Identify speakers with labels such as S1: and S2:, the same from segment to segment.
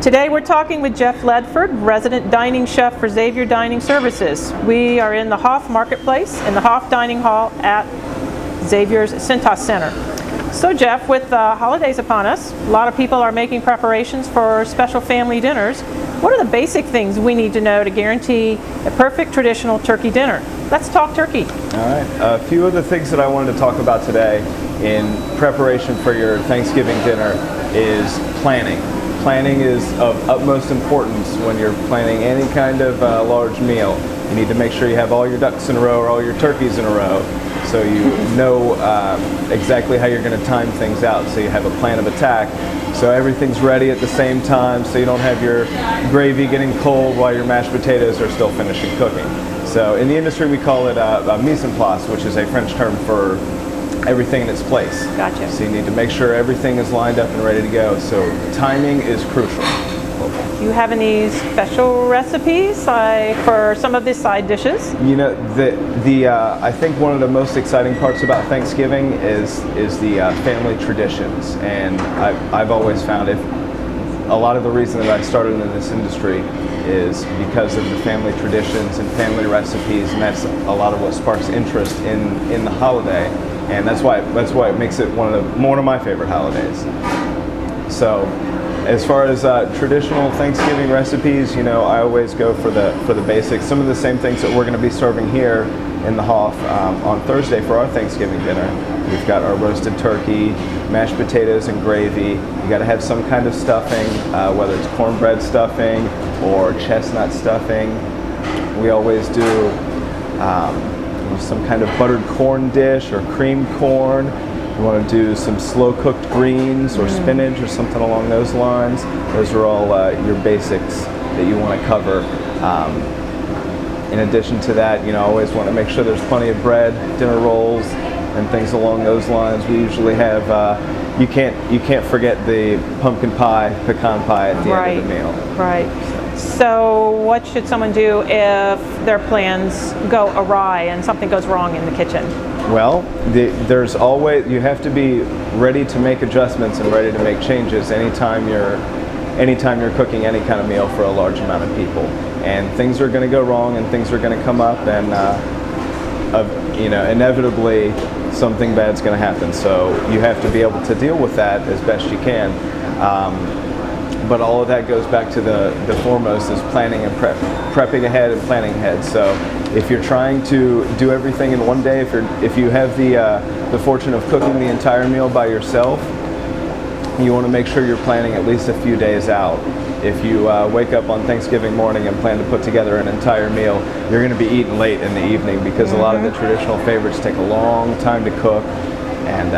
S1: Today we're talking with Jeff Ledford, resident dining chef for Xavier Dining Services. We are in the Hoff Marketplace in the Hoff Dining Hall at Xavier's Cintas Center. So Jeff, with the holidays upon us, a lot of people are making preparations for special family dinners. What are the basic things we need to know to guarantee a perfect traditional turkey dinner? Let's talk turkey.
S2: All right, a few of the things that I wanted to talk about today in preparation for your Thanksgiving dinner is planning. Planning is of utmost importance when you're planning any kind of large meal. You need to make sure you have all your ducks in a row or all your turkeys in a row, so you know exactly how you're going to time things out, so you have a plan of attack, so everything's ready at the same time, so you don't have your gravy getting cold while your mashed potatoes are still finishing cooking. So in the industry we call it a mise en place, which is a French term for everything in its place.
S1: Gotcha.
S2: So you need to make sure everything is lined up and ready to go. So timing is crucial.
S1: Do you have any special recipes for some of the side dishes?
S2: You know, I think one of the most exciting parts about Thanksgiving is the family traditions, and I've always found a lot of the reason that I started in this industry is because of the family traditions and family recipes, and that's a lot of what sparks interest in the holiday. And that's why it makes it one of my favorite holidays. So, as far as traditional Thanksgiving recipes, you know, I always go for the basics. Some of the same things that we're going to be serving here in the Hoff on Thursday for our Thanksgiving dinner. We've got our roasted turkey, mashed potatoes, and gravy. You got to have some kind of stuffing, whether it's cornbread stuffing or chestnut stuffing. We always do some kind of buttered corn dish or creamed corn. You want to do some slow cooked greens or spinach or something along those lines. Those are all your basics that you want to cover. In addition to that, you know, I always want to make sure there's plenty of bread, dinner rolls, and things along those lines. We usually have you can't forget the pumpkin pie, pecan pie at the end of the meal.
S1: Right. So what should someone do if their plans go awry and something goes wrong in the kitchen?
S2: Well, there's always, you have to be ready to make adjustments and ready to make changes anytime you're cooking any kind of meal for a large amount of people. And things are going to go wrong and things are going to come up, and you know, inevitably something bad's going to happen. So you have to be able to deal with that as best you can. But all of that goes back to the foremost is planning and prepping ahead and planning ahead. So if you're trying to do everything in one day, if you have the fortune of cooking the entire meal by yourself, you want to make sure you're planning at least a few days out. If you wake up on Thanksgiving morning and plan to put together an entire meal, you're going to be eating late in the evening because a lot of the traditional favorites take a long time to cook, and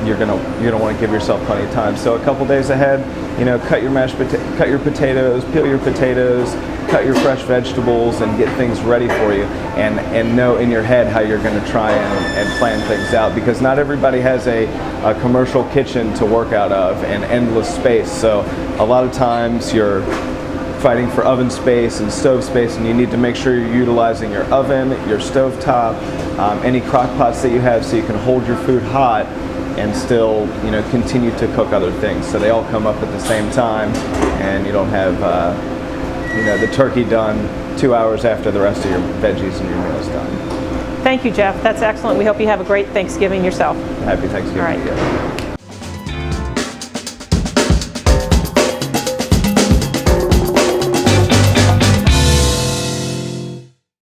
S2: you're gonna want to give yourself plenty of time. So a couple days ahead, you know, cut your potatoes, peel your potatoes, cut your fresh vegetables, and get things ready for you, and know in your head how you're going to try and plan things out, because not everybody has a commercial kitchen to work out of and endless space. So a lot of times you're fighting for oven space and stove space, and you need to make sure you're utilizing your oven, your stove top, any crock pots that you have, so you can hold your food hot and still, you know, continue to cook other things. So they all come up at the same time, and you don't have you know, the turkey done 2 hours after the rest of your veggies and your meals done.
S1: Thank you, Jeff. That's excellent. We hope you have a great Thanksgiving yourself.
S2: Happy Thanksgiving.
S1: All right.